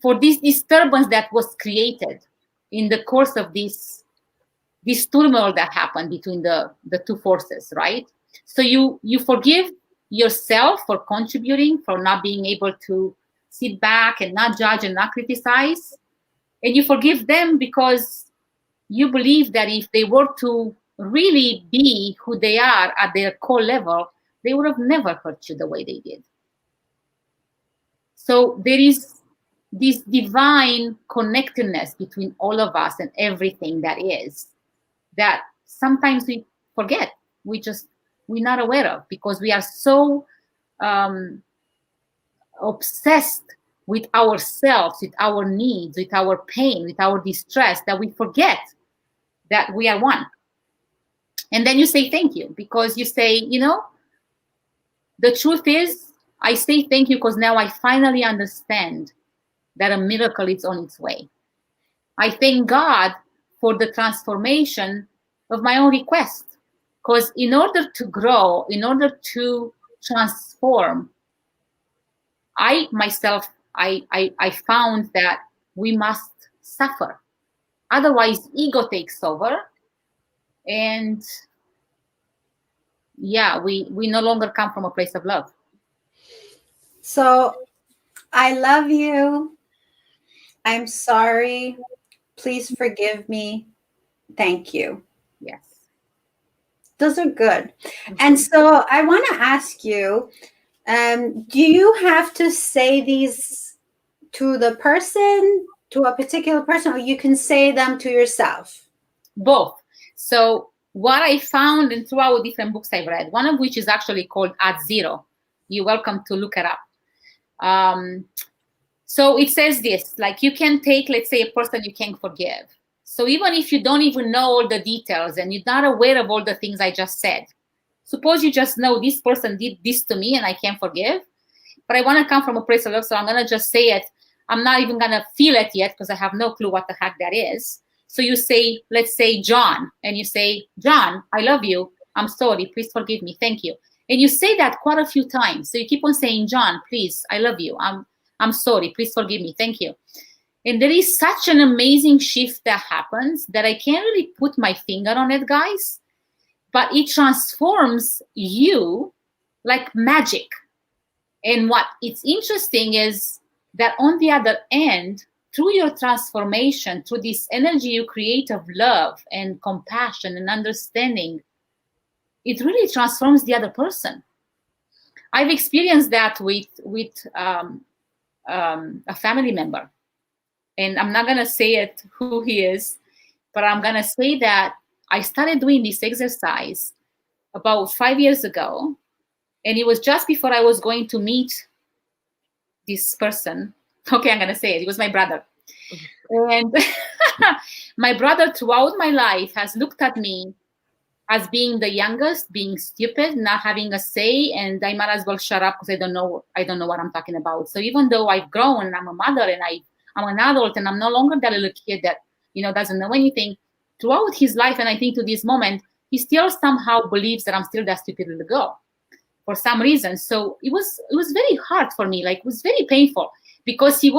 for this disturbance that was created in the course of this turmoil that happened between the two forces, right? So you forgive yourself for contributing, for not being able to sit back and not judge and not criticize. And you forgive them because you believe that if they were to really be who they are at their core level, they would have never hurt you the way they did. So there is this divine connectedness between all of us and everything that is, that sometimes we forget, we're not aware of, because we are so obsessed with ourselves, with our needs, with our pain, with our distress, that we forget that we are one. And then you say thank you, because you say, the truth is, I say thank you because now I finally understand that a miracle is on its way. I thank God for the transformation of my own request. Because in order to grow, in order to transform, I myself found that we must suffer. Otherwise, ego takes over. And we no longer come from a place of love. So I love you. I'm sorry. Please forgive me. Thank you. Yes. Those are good. And so I want to ask you, do you have to say these to the person, to a particular person, or you can say them to yourself? Both. So what I found in throughout different books I've read, one of which is actually called At Zero. You're welcome to look it up. So it says this, like you can take, let's say, a person you can't forgive. So even if you don't even know all the details and you're not aware of all the things I just said, suppose you just know this person did this to me and I can't forgive, but I want to come from a place of love, so I'm going to just say it. I'm not even going to feel it yet because I have no clue what the heck that is. So you say, let's say John, and you say, John, I love you. I'm sorry. Please forgive me. Thank you. And you say that quite a few times. So you keep on saying, John, please, I love you. I'm sorry. Please forgive me. Thank you. And there is such an amazing shift that happens that I can't really put my finger on it, guys. But it transforms you like magic. And what it's interesting is that on the other end, through your transformation, through this energy you create of love and compassion and understanding, it really transforms the other person. I've experienced that with a family member. And I'm not going to say it who he is, but I'm going to say that I started doing this exercise about 5 years ago. And it was just before I was going to meet this person. Okay, I'm going to say it. It was my brother. And my brother throughout my life has looked at me as being the youngest, being stupid, not having a say, and I might as well shut up because I don't know what I'm talking about. So even though I've grown and I'm a mother and I'm an adult and I'm no longer that little kid that, doesn't know anything, throughout his life, and I think to this moment, he still somehow believes that I'm still that stupid little girl for some reason. So it was very hard for me. Like, it was very painful because he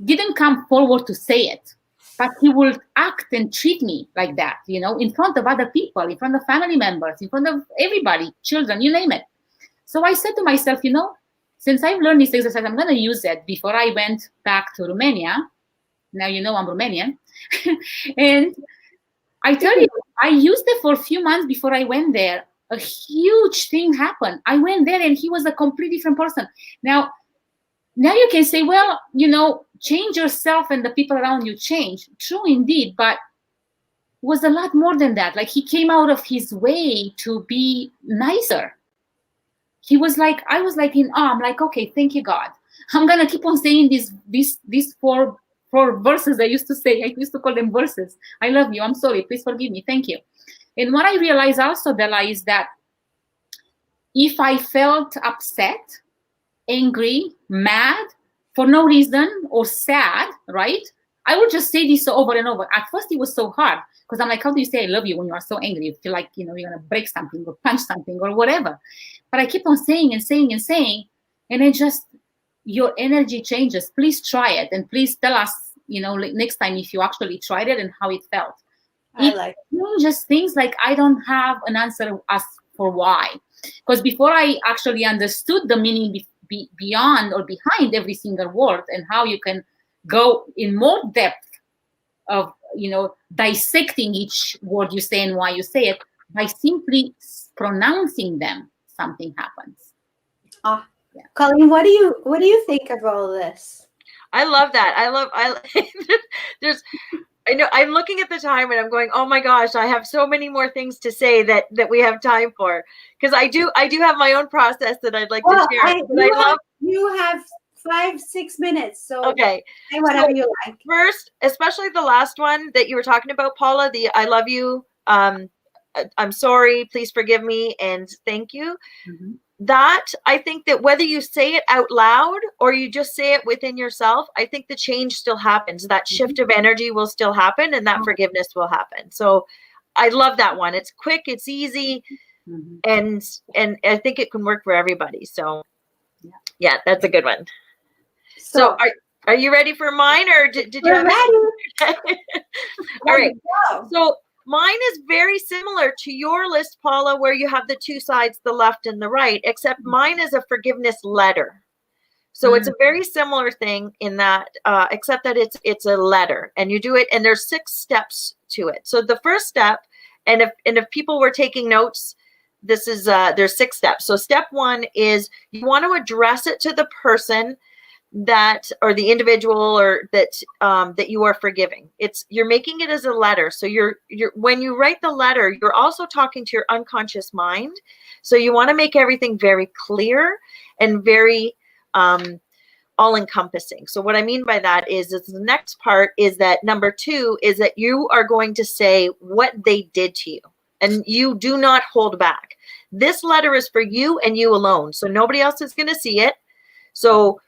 didn't come forward to say it, but he would act and treat me like that, in front of other people, in front of family members, in front of everybody, children, you name it. So I said to myself, since I've learned this exercise, I'm going to use it before I went back to Romania. Now I'm Romanian. And I tell you, I used it for a few months before I went there. A huge thing happened. I went there and he was a completely different person. Now you can say, well, change yourself and the people around you change. True indeed, but was a lot more than that. Like, he came out of his way to be nicer. He was like, I was like in awe. I'm like, okay, thank you, God. I'm gonna keep on saying these four verses I used to say. I used to call them verses. I love you. I'm sorry. Please forgive me. Thank you. And what I realized also, Bella, is that if I felt upset, angry, mad, for no reason, or sad, right? I would just say this over and over. At first, it was so hard because I'm like, how do you say I love you when you are so angry? You feel like, you're going to break something or punch something or whatever. But I keep on saying and saying and saying, and it just, your energy changes. Please try it. And please tell us, next time if you actually tried it and how it felt. I like it. Just things like, I don't have an answer as for why. Because before I actually understood the meaning beyond or behind every single word and how you can go in more depth of, dissecting each word you say and why you say it, by simply pronouncing them, something happens. Yeah. Colleen, what do you think of all this? I love that. I know I'm looking at the time and I'm going, oh my gosh, I have so many more things to say that we have time for. Because I do have my own process that I'd like to share. You have 5-6 minutes. So okay. Say whatever you like. First, especially the last one that you were talking about, Paula, the I love you, I'm sorry, please forgive me, and thank you. Mm-hmm. That, I think that whether you say it out loud or you just say it within yourself, I think the change still happens. That shift of energy will still happen, and that forgiveness will happen. So I love that one. It's quick, it's easy, and I think it can work for everybody. So yeah, that's a good one. So are you ready for mine, or did you have ready? All right. So mine is very similar to your list, Paula, where you have the two sides, the left and the right, except mine is a forgiveness letter. So it's a very similar thing in that, except that it's a letter, and you do it, and there's 6 steps to it. So the first step, and if people were taking notes, this is there's 6 steps. So step 1 is you want to address it to the person that, or the individual, or that you are forgiving. You're making it as a letter. So you're when you write the letter, you're also talking to your unconscious mind. So you want to make everything very clear and very all encompassing. So what I mean by that is the next part is that number 2 is that you are going to say what they did to you, and you do not hold back. This letter is for you and you alone. So nobody else is going to see it. So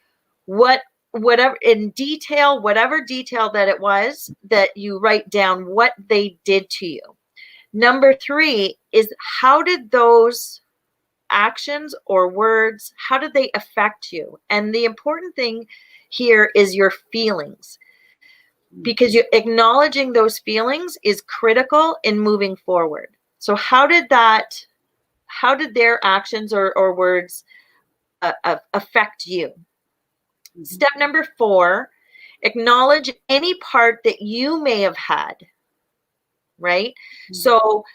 whatever detail that it was, that you write down what they did to you. Number 3 is, how did those actions or words, how did they affect you? And the important thing here is your feelings, because you acknowledging those feelings is critical in moving forward. So how did their actions or words affect you? Step number 4, acknowledge any part that you may have had, right? Mm-hmm. So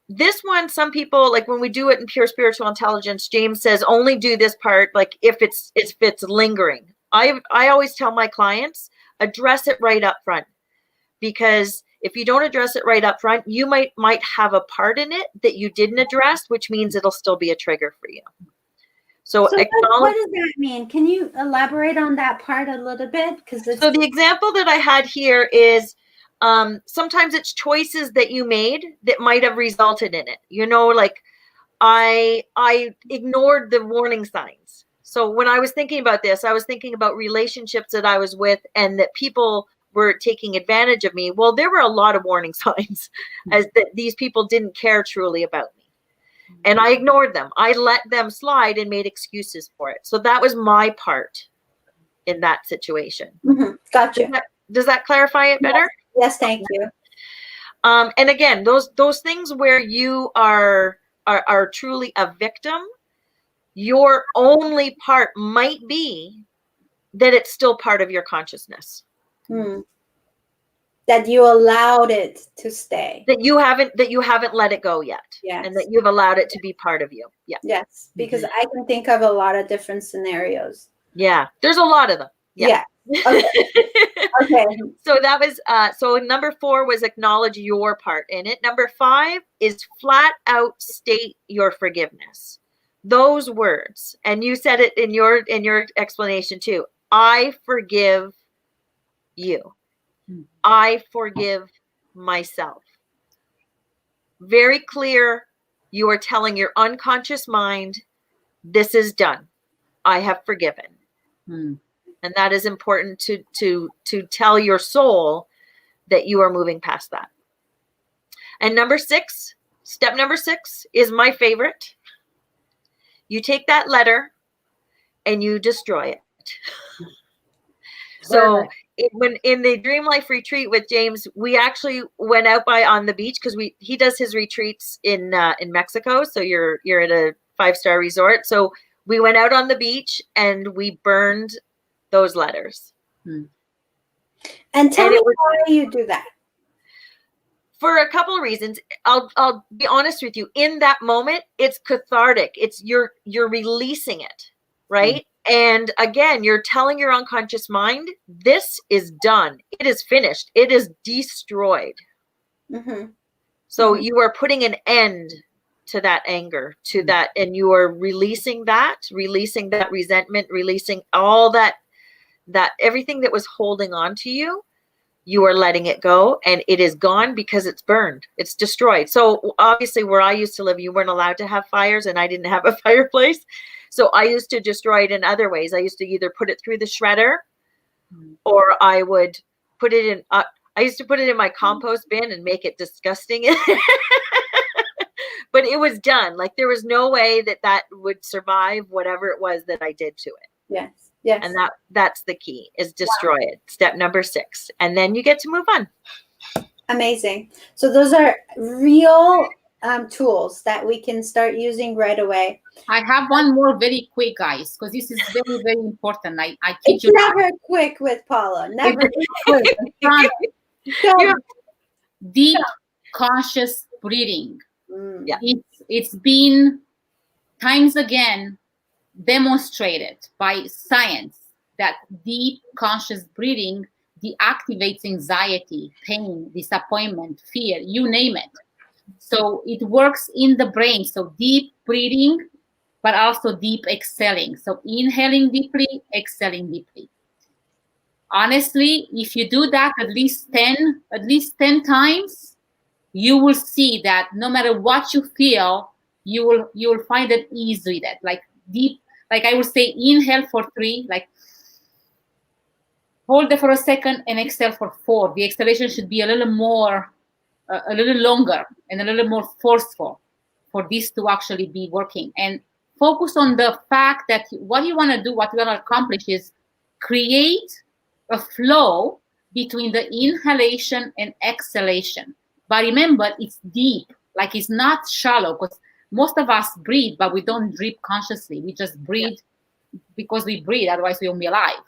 this one, some people, like when we do it in Pure Spiritual Intelligence, James says only do this part like if it's lingering. I always tell my clients, address it right up front, because if you don't address it right up front, you might have a part in it that you didn't address, which means it'll still be a trigger for you. So what does that mean? Can you elaborate on that part a little bit? So the example that I had here is sometimes it's choices that you made that might have resulted in it. Like I ignored the warning signs. So when I was thinking about this, I was thinking about relationships that I was with and that people were taking advantage of me. Well, there were a lot of warning signs as that these people didn't care truly about me. And I ignored them. I let them slide and made excuses for it. So that was my part in that situation. Mm-hmm. Gotcha. Does that clarify it better? Yes, thank you. And again, those things where you are truly a victim, your only part might be that it's still part of your consciousness. that you allowed it to stay. That you haven't let it go yet. Yes. And that you've allowed it to be part of you. Yeah. Yes, because I can think of a lot of different scenarios. Yeah. There's a lot of them. Yeah. Okay. Okay. So that was so number 4 was acknowledge your part in it. Number 5 is flat out state your forgiveness. Those words, and you said it in your explanation too. I forgive you. I forgive myself. Very clear. You are telling your unconscious mind, this is done. I have forgiven. And that is important to tell your soul that you are moving past that. And step number 6 is my favorite. You take that letter and you destroy it. So when in the Dream Life retreat with James, we actually went out on the beach because he does his retreats in Mexico. So you're at a 5-star resort. So we went out on the beach and we burned those letters. And tell me why you do that. For a couple of reasons. I'll be honest with you. In that moment, it's cathartic. It's you're releasing it, right? And again, you're telling your unconscious mind, this is done. It is finished. It is destroyed. So you are putting an end to that anger, to that, and you are releasing that resentment, releasing all that everything that was holding on to you. You are letting it go, and it is gone because it's burned. It's destroyed. So obviously where I used to live, you weren't allowed to have fires, and I didn't have a fireplace. So I used to destroy it in other ways. I used to either put it through the shredder, or I would put it in, I used to put it in my compost bin and make it disgusting. But it was done. Like there was no way that would survive whatever it was that I did to it. Yes. Yes. And that's the key, is destroy it. Step number 6. And then you get to move on. Amazing. So those are real tools that we can start using right away. I have one more very quick, guys, because this is very, very important. I kid you not. Never quick with Paula. Never quick. So, deep conscious breathing. Yeah. It's been times again demonstrated by science that deep conscious breathing deactivates anxiety, pain, disappointment, fear, you name it. So it works in the brain. So deep breathing, but also deep exhaling. So inhaling deeply, exhaling deeply. Honestly, if you do that at least 10 times, you will see that no matter what you feel, you will find it ease with it. Like deep, like I would say, inhale for 3, like hold it for a second and exhale for 4. The exhalation should be a little more, a little longer and a little more forceful for this to actually be working. And focus on the fact that what you want to do, what you want to accomplish is create a flow between the inhalation and exhalation. But remember, it's deep, like it's not shallow, because most of us breathe, but we don't breathe consciously. We just breathe because we breathe, otherwise we won't be alive.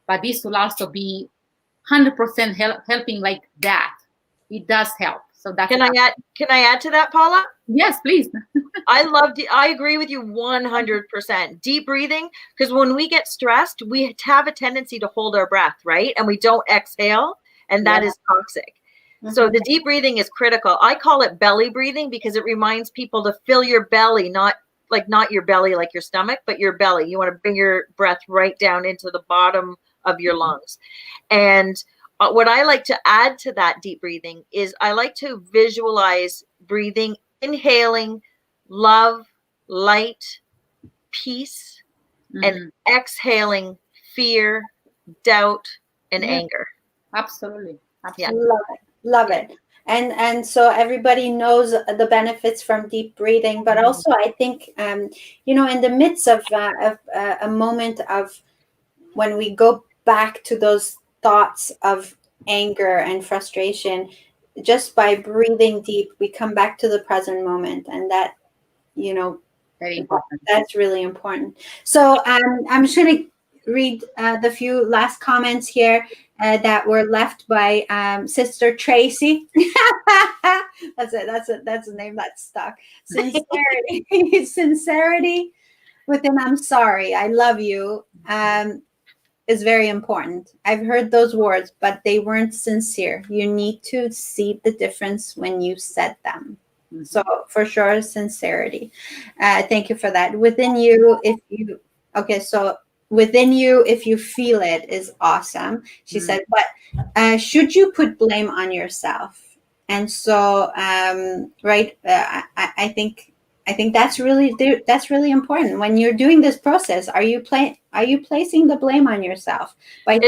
But this will also be 100% helping like that. It does help. So that Can I add to that, Paula? Yes, please. I agree with you 100%. Deep breathing, because when we get stressed, we have a tendency to hold our breath, right? And we don't exhale, and that is toxic. So the deep breathing is critical. I call it belly breathing because it reminds people to fill your belly, not your belly like your stomach, but your belly. You want to bring your breath right down into the bottom of your lungs. And what I like to add to that deep breathing is I like to visualize breathing, inhaling love, light, peace, and exhaling fear, doubt, and anger. Absolutely. Yeah. Love it. And so everybody knows the benefits from deep breathing, but also I think, in the midst of a moment of when we go back to those thoughts of anger and frustration, just by breathing deep, we come back to the present moment, and that, very important. That's really important. So I'm just going to read the few last comments here. that were left by Sister Tracy. That's it. That's a name that stuck. Sincerity, sincerity within I'm sorry, I love you, is very important. I've heard those words, but they weren't sincere. You need to see the difference when you said them. So for sure, sincerity. Thank you for that. Within you, within you, if you feel it, is awesome. She said, but should you put blame on yourself? And so, right, I think that's really important when you're doing this process. Are you placing the blame on yourself by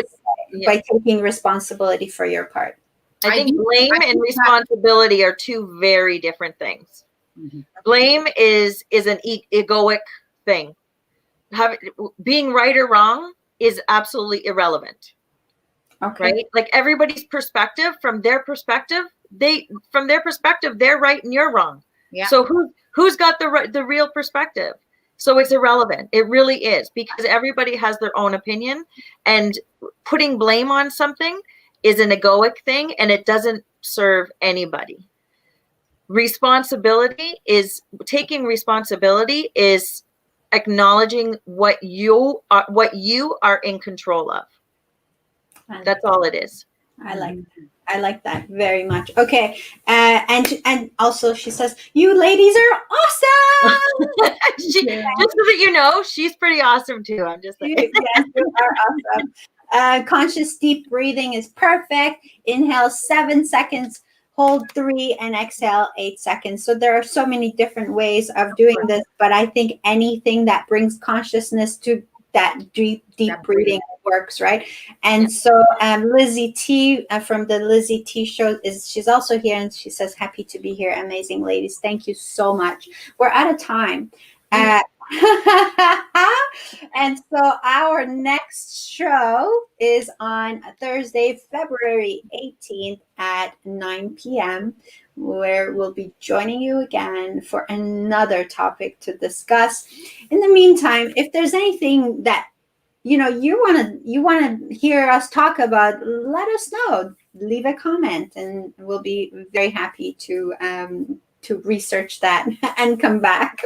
taking responsibility for your part? I think blame and responsibility are two very different things. Mm-hmm. Blame is an egoic thing. Being right or wrong is absolutely irrelevant. Okay. Right? Like everybody's perspective, from their perspective, they're right and you're wrong. Yeah. So who's got the real perspective? So it's irrelevant. It really is, because everybody has their own opinion, and putting blame on something is an egoic thing, and it doesn't serve anybody. Taking responsibility is acknowledging what you are in control of. That's all it is. I like that very much. Okay, and also she says, "You ladies are awesome." Just so that you know, she's pretty awesome too. I'm just saying. Yes, you are awesome. Conscious deep breathing is perfect. Inhale 7 seconds, hold 3, and exhale 8 seconds. So there are so many different ways of doing this, but I think anything that brings consciousness to that deep breathing works, right? And so Lizzie T from the Lizzie T show she's also here, and she says, happy to be here. Amazing ladies. Thank you so much. We're out of time. And so our next show is on Thursday, February 18th at 9 p.m., where we'll be joining you again for another topic to discuss. In the meantime, if there's anything that you want to hear us talk about, let us know. Leave a comment, and we'll be very happy to research that and come back.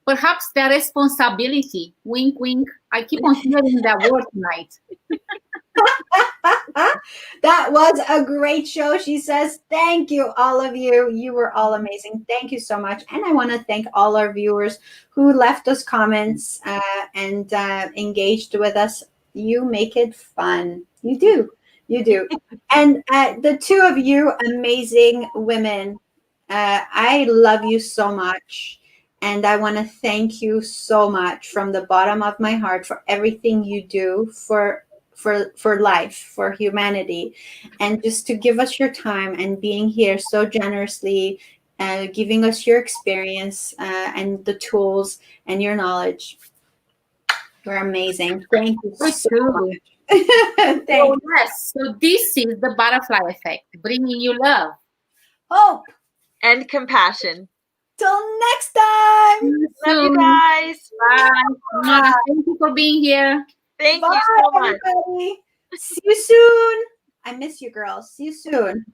Perhaps the responsibility. Wink, wink. I keep on hearing that word tonight. That was a great show. She says, thank you, all of you. You were all amazing. Thank you so much. And I want to thank all our viewers who left us comments and engaged with us. You make it fun. You do. And the two of you amazing women, I love you so much. And I want to thank you so much from the bottom of my heart for everything you do for life, for humanity, and just to give us your time and being here so generously, giving us your experience and the tools and your knowledge. You're amazing. Thank you so much. Yes, so this is the butterfly effect, bringing you love, hope, and compassion. Till next time. Love you guys. Bye. Thank you for being here. Thank you so much. Everybody. See you soon. I miss you, girls. See you soon.